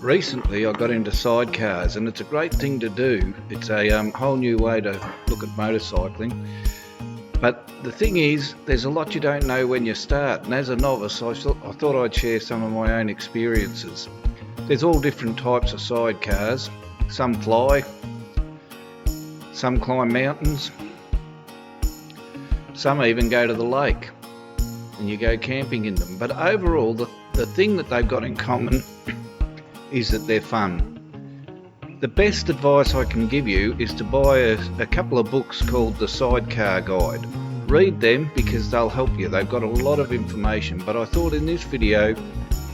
Recently I got into sidecars and it's a great thing to do. It's a whole new way to look at motorcycling. But the thing is, there's a lot you don't know when you start, and as a novice I thought I'd share some of my own experiences. There's all different types of sidecars. Some fly, some climb mountains, some even go to the lake and you go camping in them. But overall the thing that they've got in common is that they're fun. The best advice I can give you is to buy a couple of books called the Sidecar Guide. Read them because they'll help you. They've got a lot of information, but I thought in this video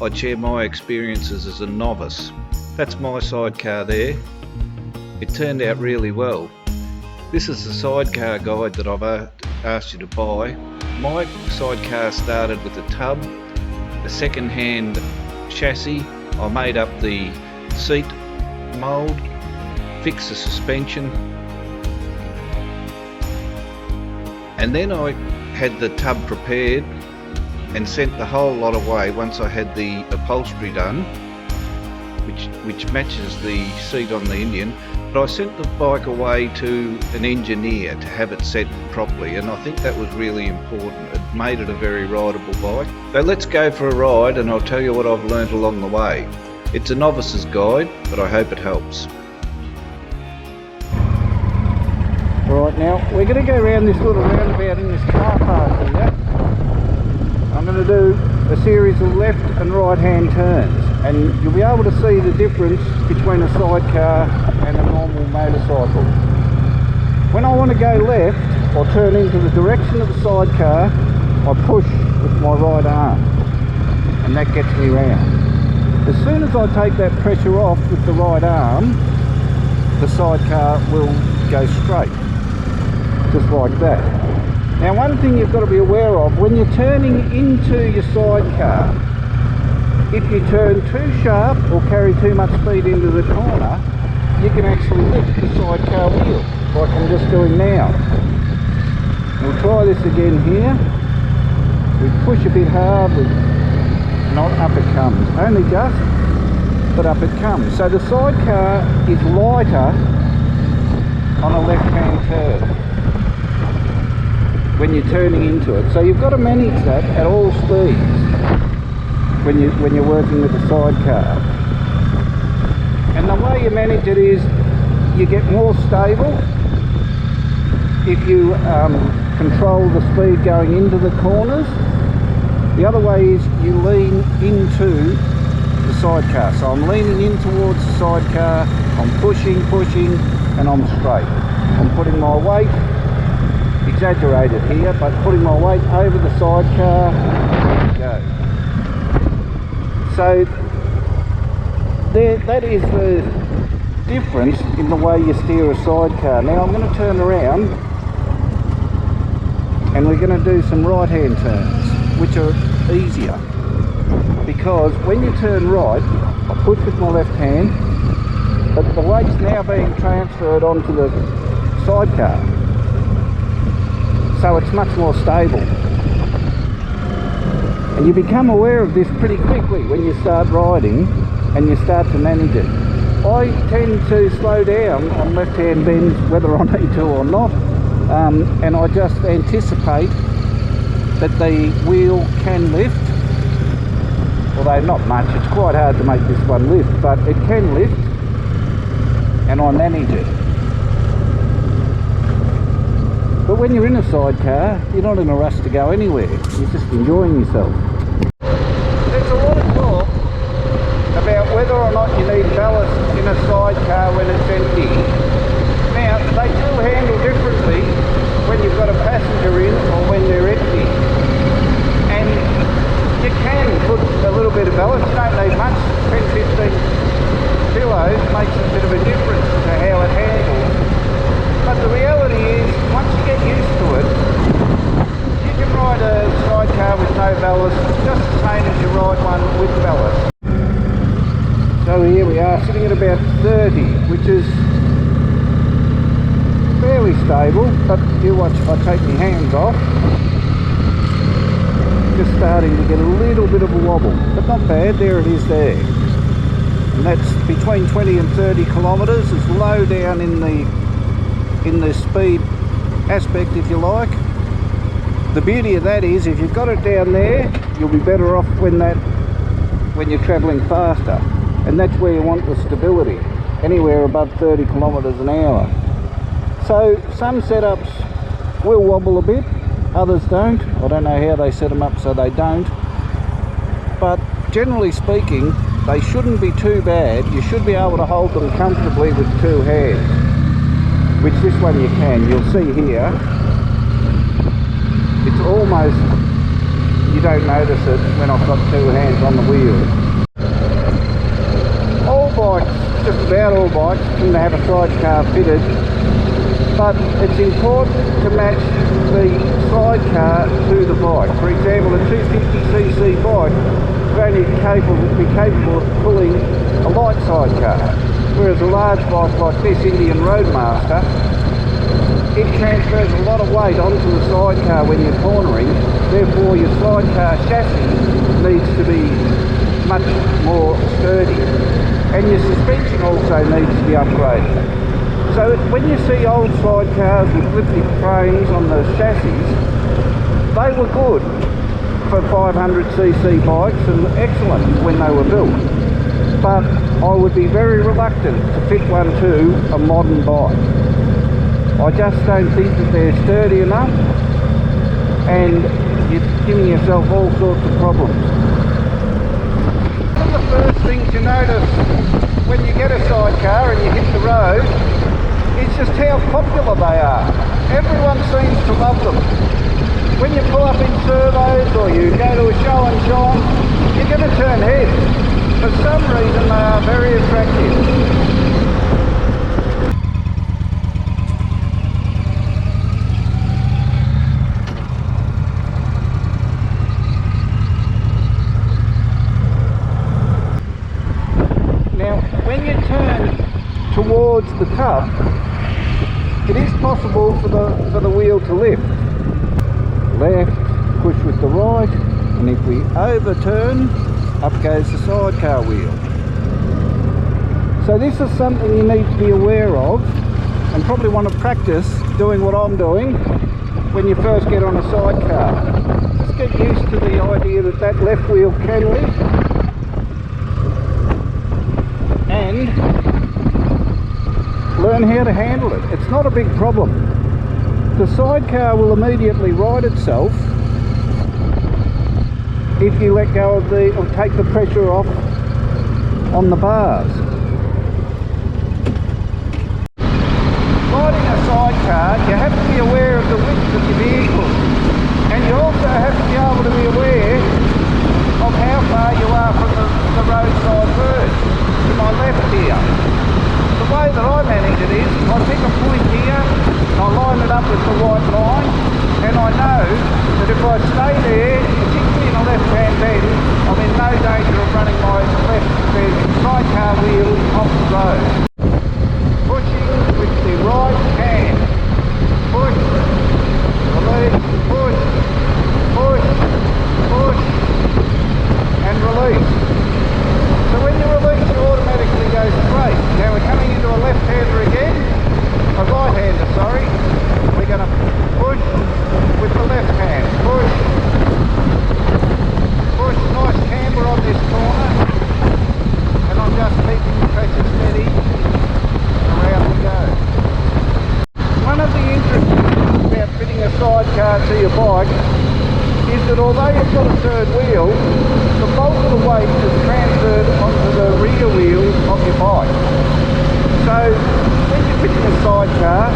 I'd share my experiences as a novice. That's my sidecar there. It turned out really well. This is the Sidecar Guide that I've asked you to buy. My sidecar started with a tub, a second-hand chassis. I made up the seat mould, fixed the suspension, and then I had the tub prepared and sent the whole lot away once I had the upholstery done, which matches the seat on the Indian. But I sent the bike away to an engineer to have it set properly, and I think that was really important. It made it a very rideable bike. So let's go for a ride and I'll tell you what I've learnt along the way. It's a novice's guide, but I hope it helps. Right, now we're going to go around this little roundabout in this car park here. I'm going to do a series of left and right hand turns, and you'll be able to see the difference between a sidecar and a normal motorcycle. When I want to go left or turn into the direction of the sidecar, I push with my right arm and that gets me round. As soon as I take that pressure off with the right arm, the sidecar will go straight, just like that. Now, one thing you've got to be aware of, when you're turning into your sidecar, if you turn too sharp or carry too much speed into the corner, you can actually lift the sidecar wheel, like I'm just doing now. We'll try this again here. We push a bit hard, not up it comes, only just, but up it comes. So the sidecar is lighter on a left-hand turn when you're turning into it. So you've got to manage that at all speeds when you're working with the sidecar. And the way you manage it is you get more stable if you control the speed going into the corners. The other way is you lean into the sidecar. So I'm leaning in towards the sidecar, I'm pushing, and I'm straight. I'm putting my weight, exaggerated here, but putting my weight over the sidecar, and go. So that is the difference in the way you steer a sidecar. Now I'm going to turn around and we're going to do some right-hand turns, which are easier, because when you turn right, I push with my left hand, but the weight's now being transferred onto the sidecar, so it's much more stable. And you become aware of this pretty quickly when you start riding and you start to manage it. I tend to slow down on left-hand bends, whether I need to or not, and I just anticipate that the wheel can lift, although not much. It's quite hard to make this one lift, but it can lift, and I manage it. But when you're in a sidecar, you're not in a rush to go anywhere, you're just enjoying yourself. There's a lot of talk about whether or not you need ballast in a sidecar when it's empty. Now, they do handle differently when you've got a passenger in or when they're empty. And you can put a little bit of ballast, you don't need much, 10-15 kilos makes a bit of a difference to how it handles. But the reality is, once you get used to it, you can ride a sidecar with no ballast just the same as you ride one with ballast. So here we are, sitting at about 30, which is fairly stable, but you watch if I take my hands off, just starting to get a little bit of a wobble, but not bad. There it is there. and that's between 20 and 30 kilometres. It's low down in the speed aspect, if you like. The beauty of that is if you've got it down there, you'll be better off when you're travelling faster, and that's where you want the stability, anywhere above 30 kilometres an hour. So some setups will wobble a bit, others don't. I don't know how they set them up so they don't, but generally speaking they shouldn't be too bad. You should be able to hold them comfortably with two hands, which this one you can. You'll see here, it's almost, you don't notice it when I've got two hands on the wheel. All bikes, just about all bikes, can have a sidecar fitted, but it's important to match the sidecar to the bike. For example, a 250cc bike is only be capable of pulling a light sidecar, whereas a large bike like this Indian Roadmaster, it transfers a lot of weight onto the sidecar when you're cornering. Therefore your sidecar chassis needs to be much more sturdy, and your suspension also needs to be upgraded. So when you see old sidecars with lifted frames on the chassis, they were good for 500cc bikes and excellent when they were built, but I would be very reluctant to fit one to a modern bike. I just don't think that they're sturdy enough, and you're giving yourself all sorts of problems. One of the first things you notice when you get a sidecar and you hit the road is just how popular they are. Everyone seems to love them. When you pull up in servos or you go to a show and shine, you're going to turn heads. For some reason they are very attractive. Towards the cup, it is possible for the wheel to lift. Left, push with the right, and if we overturn, up goes the sidecar wheel. So this is something you need to be aware of, and probably want to practice doing what I'm doing when you first get on a sidecar. Just get used to the idea that that left wheel can lift, and learn how to handle it. It's not a big problem. The sidecar will immediately right itself if you let go of or take the pressure off on the bars. Riding a sidecar, you have to be aware of the width of your vehicle, and you also have to be able to be aware of how far you are from the roadside verge. To my left here. The way that I manage it is, I pick a point here, and I line it up with the right line, and I know that if I stay there, particularly in a left-hand bend, I'm in no danger of running my left sidecar wheel off the road. Pushing with the right hand. Push, release, push, push, push, and release. So when you release, you automatically go straight. Now we're coming into a left-hander again, a right-hander, sorry. We're going to push with the left hand. Push. Push, nice camber on this corner. And I'm just keeping the pressure steady. Around we go. One of the interesting things about fitting a sidecar to your bike is that although you've got a third wheel, the bulk of the weight is transferred onto the rear wheel of your bike. So when you're fitting a sidecar,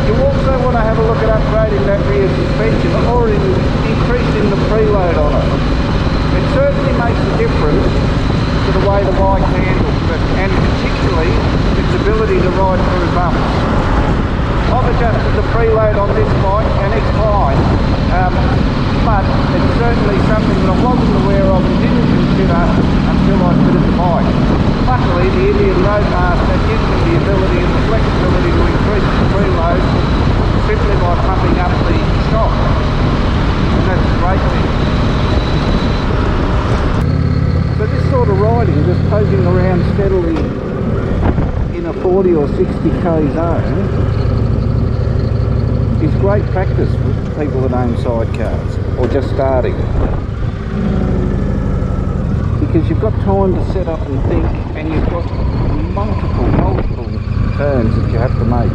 you also want to have a look at upgrading that rear suspension or increasing the preload on it. It certainly makes a difference to the way the bike handles it, and particularly its ability to ride through bumps. I've adjusted the preload on this bike and it's fine, but it's certainly something that I wasn't aware of and didn't consider until I fitted the bike. Luckily, the Indian Roadmaster gives me the ability and the flexibility to increase the preload simply by pumping up the shock. around steadily in a 40 or 60k zone is great practice with people that own sidecars or just starting, because you've got time to set up and think, and you've got multiple turns that you have to make,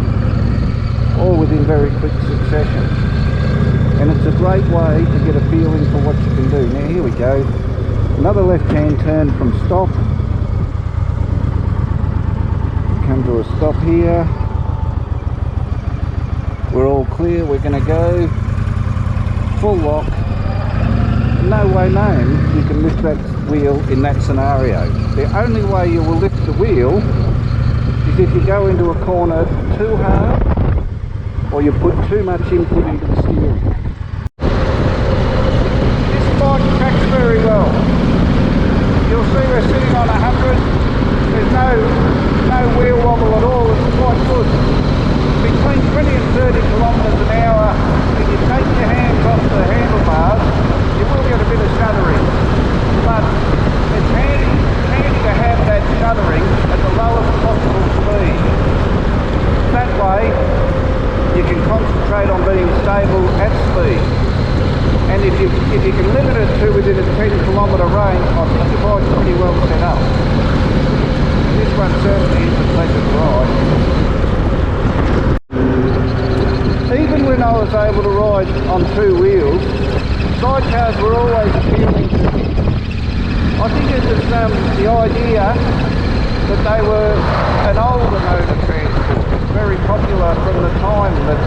all within very quick succession. And it's a great way to get a feeling for what you can do. Now here we go, another left-hand turn from stop. Come to a stop here. We're all clear, we're going to go full lock. No way known you can lift that wheel in that scenario. The only way you will lift the wheel is if you go into a corner too hard, or you put too much input into the steering. This bike tracks very well. You'll see we're sitting on 100. There's no wheel wobble at all. It's quite good. Between 20 and 30 kilometres an hour, if you take your hands off the handlebars, you will get a bit of shuddering. But it's handy to have that shuddering at the lowest possible speed. That way, you can concentrate on being stable at speed. And if you can limit it to within a 10-kilometre range, I think the bike's pretty well set up. This one certainly is a pleasant ride. Even when I was able to ride on two wheels, sidecars were always appealing to me. I think it was the idea that they were an older mode of transport, very popular from the time that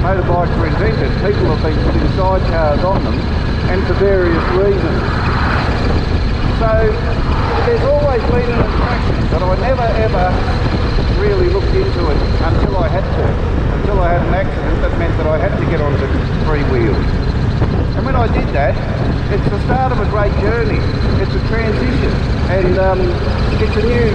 motorbikes were invented. People have been putting sidecars on them, and for various reasons. So there's always been an attraction, but I never ever really looked into it until I had to. Until I had an accident that meant that I had to get onto three wheels. And when I did that, it's the start of a great journey. It's a transition, and it's a new